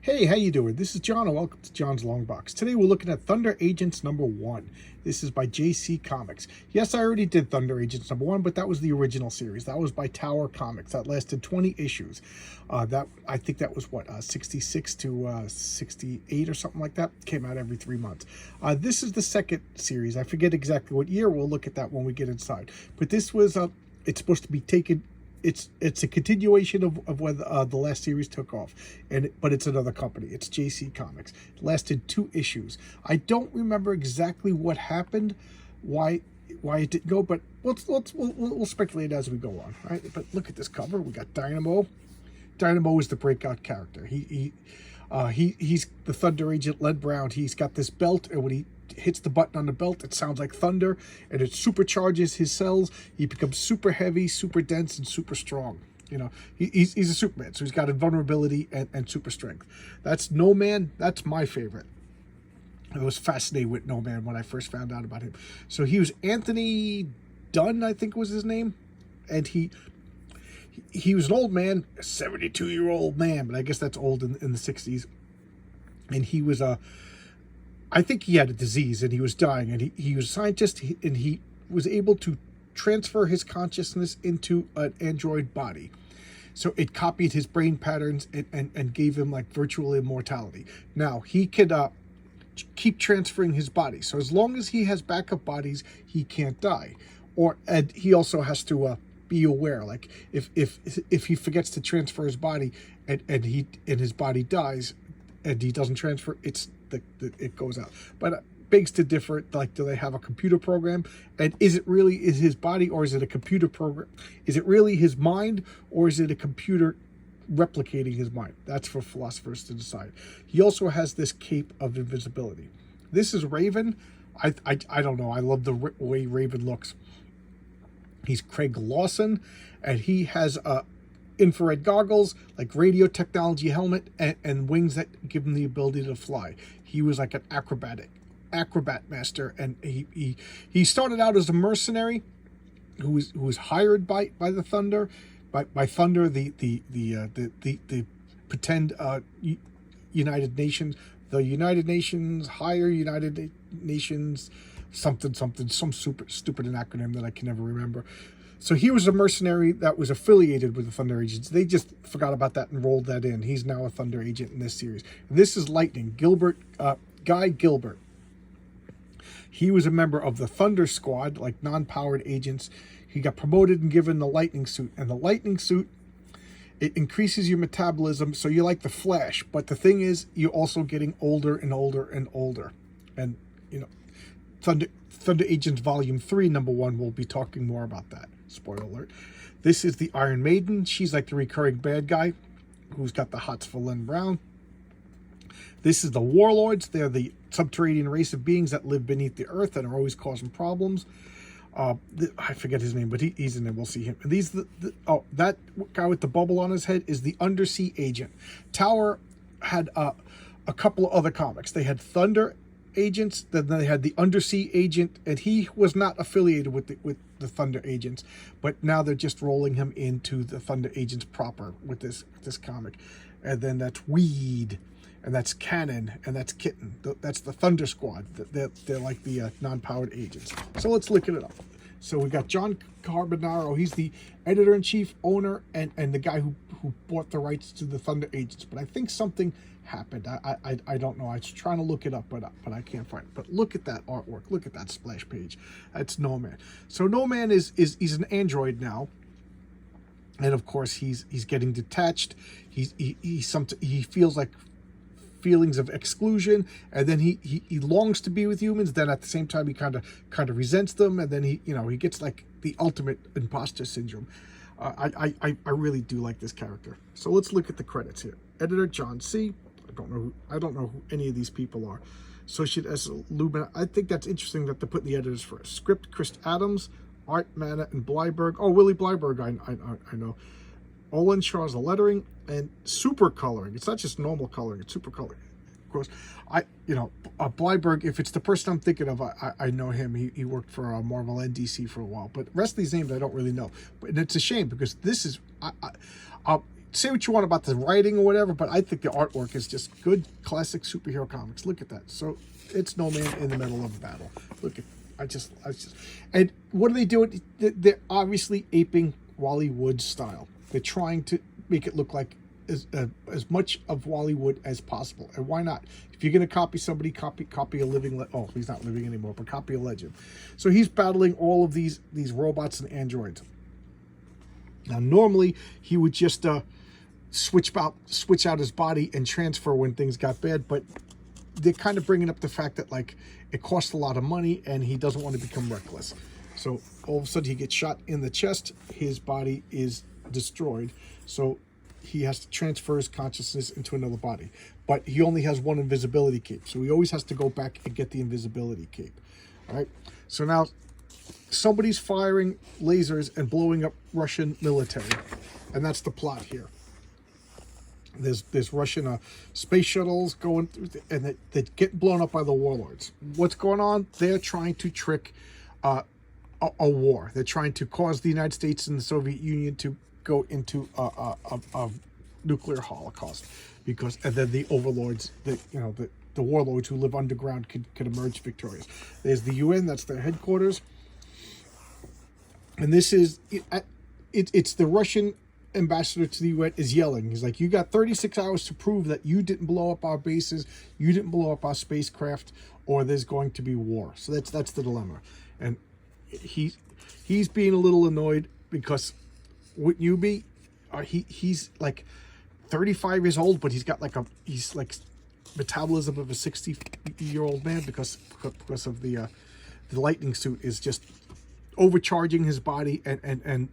Hey, how you doing? This is John, and welcome to John's Long Box. Today we're looking at Thunder Agents #1. This is by JC Comics. Yes, I already did Thunder Agents #1, but that was the original series. That was by Tower Comics. That lasted 20 issues. I think that was what 66 to 68 or something like that. Came out every 3 months. This is the second series. I forget exactly what year. We'll look at that when we get inside. But this was it's supposed to be taken. It's a continuation of when the last series took off, but it's another company. It's JC Comics. It lasted 2 issues. I don't remember exactly what happened, why it didn't go, but we'll speculate as we go on. Right? But look at this cover. We got Dynamo. Dynamo is the breakout character. He's the Thunder Agent led Brown. He's got this belt, and when he hits the button on the belt, it sounds like thunder, and it supercharges his cells. He becomes super heavy, super dense, and super strong. You know, he's a Superman, so he's got invulnerability and super strength. That's No Man. That's my favorite. I was fascinated with No Man when I first found out about him. So he was Anthony Dunn, I think was his name, and he was an old man, a 72-year-old man, but I guess that's old in the 60s. And he was I think he had a disease and he was dying, and he was a scientist, and he was able to transfer his consciousness into an android body. So it copied his brain patterns and gave him like virtual immortality. Now he could keep transferring his body. So as long as he has backup bodies, he can't die. And he also has to be aware, like if he forgets to transfer his body and his body dies and he doesn't transfer, it goes out. But begs to differ, like, do they have a computer program, and is his body, or is it a computer program? Is it really his mind, or is it a computer replicating his mind? That's for philosophers to decide. He also has this cape of invisibility. This is Raven. I don't know, I love the way Raven looks. He's Craig Lawson, and he has infrared goggles, like radio technology helmet, and wings that give him the ability to fly. He was like an acrobat master, and he started out as a mercenary who was hired by the Thunder, by Thunder, the pretend United Nations, the United Nations, higher United Nations, something, some super stupid acronym that I can never remember. So he was a mercenary that was affiliated with the Thunder Agents. They just forgot about that and rolled that in. He's now a Thunder Agent in this series. This is Lightning, Guy Gilbert. He was a member of the Thunder Squad, like non-powered agents. He got promoted and given the Lightning suit. And the Lightning suit, it increases your metabolism, so you're like the Flash. But the thing is, you're also getting older and older and older. And, you know, Thunder Agents Volume 3, #1, we'll be talking more about that. Spoiler alert. This is the Iron Maiden. She's like the recurring bad guy who's got the hots for Len Brown. This is the Warlords. They're the subterranean race of beings that live beneath the earth and are always causing problems. I forget his name, but he's in there. We'll see him. And that guy with the bubble on his head is the Undersea Agent. Tower had a couple of other comics. They had Thunder Agents, then they had the Undersea Agent, and he was not affiliated with the Thunder Agents, but now they're just rolling him into the Thunder Agents proper with this comic. And then that's Weed, and that's Cannon, and that's Kitten. That's the Thunder Squad. They're like the non-powered agents. So let's look it up. So we got John Carbonaro. He's the editor-in-chief, owner, and the guy who bought the rights to the Thunder Agents. But I think something happened. I don't know. I was trying to look it up, but I can't find it. But look at that artwork. Look at that splash page. That's No Man. So No Man he's an android now, and of course he's getting detached. He feels like feelings of exclusion, and then he longs to be with humans. Then at the same time he kind of resents them, and then he gets like the ultimate imposter syndrome. I really do like this character. So let's look at the credits here. Editor John C. I don't know who any of these people are. Associate S. Lubin. I think that's interesting that they're putting the editors first. Script Chris Adams, art Mana and Blyberg. Oh, Willie Blyberg, I know. Olin Shaw's the lettering, and super coloring. It's not just normal coloring; it's super coloring. Of course, Blyberg. If it's the person I'm thinking of, I know him. He worked for Marvel and DC for a while. But the rest of these names I don't really know. But it's a shame because this is say what you want about the writing or whatever, but I think the artwork is just good, classic superhero comics. Look at that. So it's No Man in the middle of a battle. Look at, and what are they doing? They're obviously aping Wally Wood's style. They're trying to make it look like as much of Wally Wood as possible. And why not? If you're going to copy somebody, copy a living. Oh, he's not living anymore, but copy a legend. So he's battling all of these robots and androids. Now, normally he would just switch out his body and transfer when things got bad, but they're kind of bringing up the fact that like it costs a lot of money and he doesn't want to become reckless. So all of a sudden he gets shot in the chest, his body is destroyed, so he has to transfer his consciousness into another body. But he only has one invisibility cape, so he always has to go back and get the invisibility cape. All right, so now somebody's firing lasers and blowing up Russian military, and that's the plot here. There's Russian space shuttles going through, and they get blown up by the warlords. What's going on? They're trying to trick a war. They're trying to cause the United States and the Soviet Union to go into a nuclear holocaust, because and then the overlords, the warlords who live underground could emerge victorious. There's the UN, that's their headquarters, and this is it's the Russian ambassador to the UN is yelling. He's like, you got 36 hours to prove that you didn't blow up our bases, you didn't blow up our spacecraft, or there's going to be war. So that's the dilemma. And he's being a little annoyed because wouldn't you be? He's like 35 years old, but he's like metabolism of a 60-year-old man because of the lightning suit is just overcharging his body, and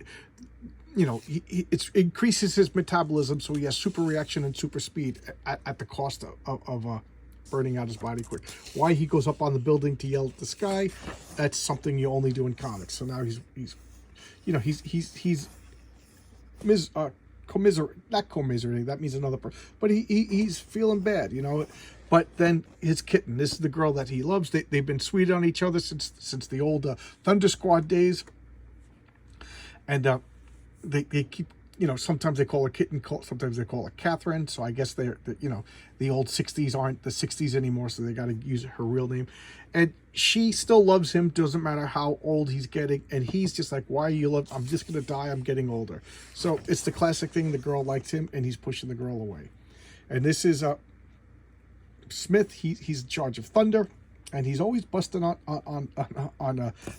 you know, it increases his metabolism, so he has super reaction and super speed at the cost of burning out his body quick. Why he goes up on the building to yell at the sky, that's something you only do in comics. So now he's not commiserating, that means another person, but he's feeling bad, you know. But then his kitten, this is the girl that he loves. They've been sweet on each other since the old Thunder Squad days, and they keep, you know, sometimes they call her kitten, sometimes they call her Catherine. So I guess they're you know, the old 60s aren't the 60s anymore, so they got to use her real name. And she still loves him, doesn't matter how old he's getting, and he's just like, why you love, I'm just gonna die, I'm getting older. So it's the classic thing, the girl likes him and he's pushing the girl away. And this is Smith, he's in charge of Thunder, and he's always busting on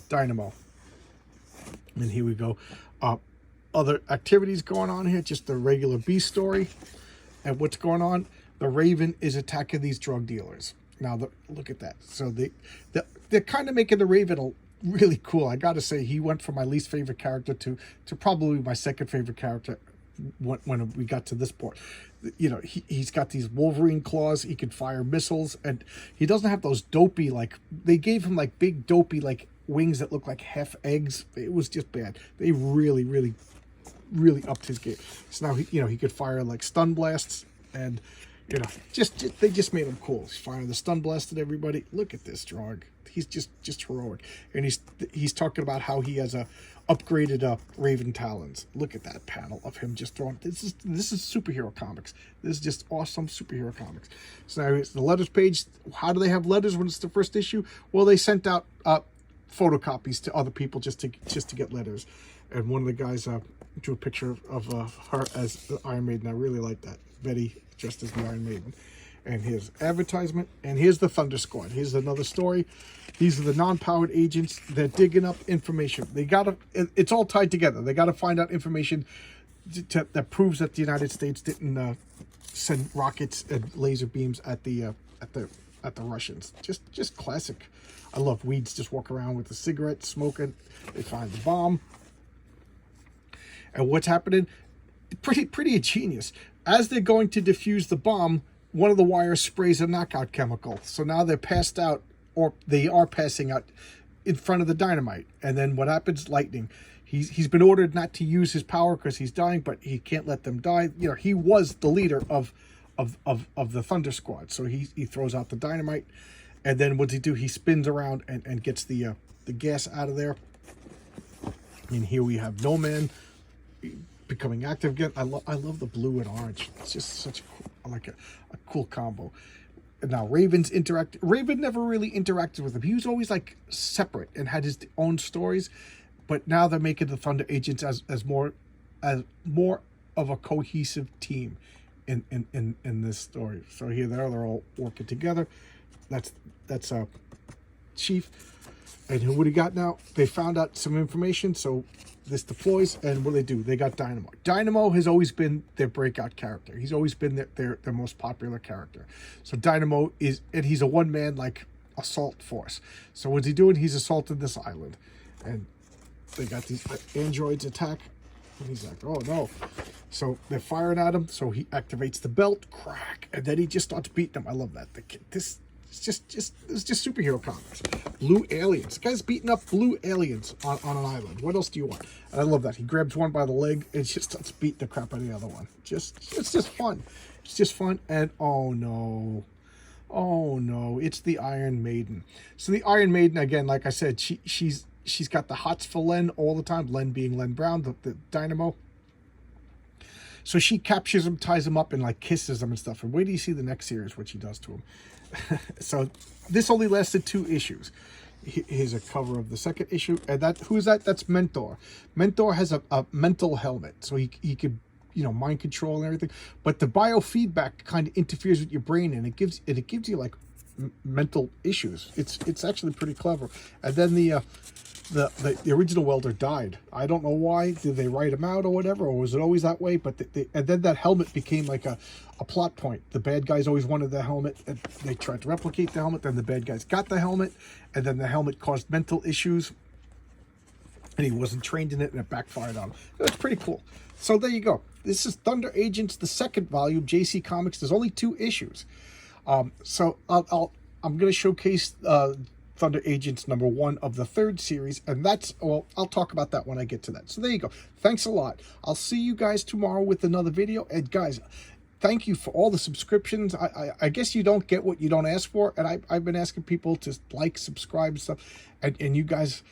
Dynamo. And here we go. Other activities going on here, just the regular Beast story. And what's going on? The Raven is attacking these drug dealers. Now, look at that. So they're kind of making the Raven really cool. I got to say, he went from my least favorite character to probably my second favorite character when we got to this point. You know, he's got these Wolverine claws. He can fire missiles, and he doesn't have those dopey, like, they gave him like big dopey like wings that look like half eggs. It was just bad. They really upped his game. So now he could fire like stun blasts, and you know, they just made him cool. He's firing the stun blast at everybody. Look at this drawing. He's just heroic, and he's talking about how he has a upgraded Raven talons. Look at that panel of him just throwing. This is superhero comics. This is just awesome superhero comics. So now it's the letters page. How do they have letters when it's the first issue? Well, they sent out photocopies to other people just to get letters, and one of the guys drew a picture of her as the Iron Maiden. I really like that. Betty dressed as the Iron Maiden. And here's advertisement, and here's the Thunder Squad. Here's another story. These are the non-powered agents. They're digging up information. It's all tied together. They got to find out information that proves that the United States didn't send rockets and laser beams at the Russians. Just classic. I love Weeds just walk around with a cigarette, smoking. They find the bomb. And what's happening? Pretty ingenious. As they're going to defuse the bomb, one of the wires sprays a knockout chemical. So now they're passed out, or they are passing out in front of the dynamite. And then what happens? Lightning. He's been ordered not to use his power because he's dying, but he can't let them die. You know, he was the leader of the Thunder Squad. So he throws out the dynamite, and then what does he do? He spins around and gets the gas out of there. And here we have No Man becoming active again. I love the blue and orange. It's just such a cool combo. And now Raven never really interacted with him. He was always like separate and had his own stories. But now they're making the Thunder Agents as more of a cohesive team in this story. So here they're all working together. That's Chief. And who would he got now? They found out some information, so this deploys, and what do? They got Dynamo. Dynamo has always been their breakout character. He's always been their most popular character. So Dynamo he's a one-man like assault force. So what's he doing? He's assaulted this island, and they got these androids attack, and he's like, oh no. So they're firing at him, so he activates the belt, crack, and then he just starts beating them. I love that. It's just superhero comics. Blue aliens. The guy's beating up blue aliens on an island. What else do you want? And I love that. He grabs one by the leg and just starts beating the crap out of the other one. It's just fun. It's just fun. And oh no, it's the Iron Maiden. So the Iron Maiden, again, like I said, she's got the hots for Len all the time. Len being Len Brown, the Dynamo. So she captures him, ties him up, and like kisses him and stuff. And wait till you see the next series, what she does to him. So this only lasted 2 issues. Here's a cover of the second issue. And who's that? That's Mentor. Mentor has a mental helmet, so he could, mind control and everything. But the biofeedback kind of interferes with your brain, and it gives you like mental issues. It's actually pretty clever. And then the original welder died. I don't know why. Did they write him out or whatever, or was it always that way? But and then that helmet became like a plot point. The bad guys always wanted the helmet, and they tried to replicate the helmet. Then the bad guys got the helmet, and then the helmet caused mental issues, and he wasn't trained in it, and it backfired on him. That's pretty cool. So there you go. This is Thunder Agents, the 2nd volume, JC Comics. There's only 2 issues. So I'm going to showcase Thunder Agents number 1 of the 3rd series, and I'll talk about that when I get to that. So there you go. Thanks a lot. I'll see you guys tomorrow with another video. And guys, thank you for all the subscriptions. I guess you don't get what you don't ask for, and I've been asking people to like, subscribe, and stuff, and you guys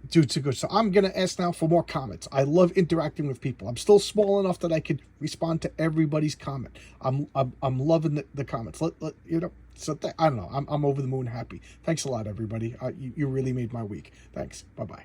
do too good. So I'm gonna ask now for more comments. I love interacting with people. I'm still small enough that I could respond to everybody's comment. I'm loving the comments. So I don't know. I'm over the moon happy. Thanks a lot, everybody. You really made my week. Thanks. Bye-bye.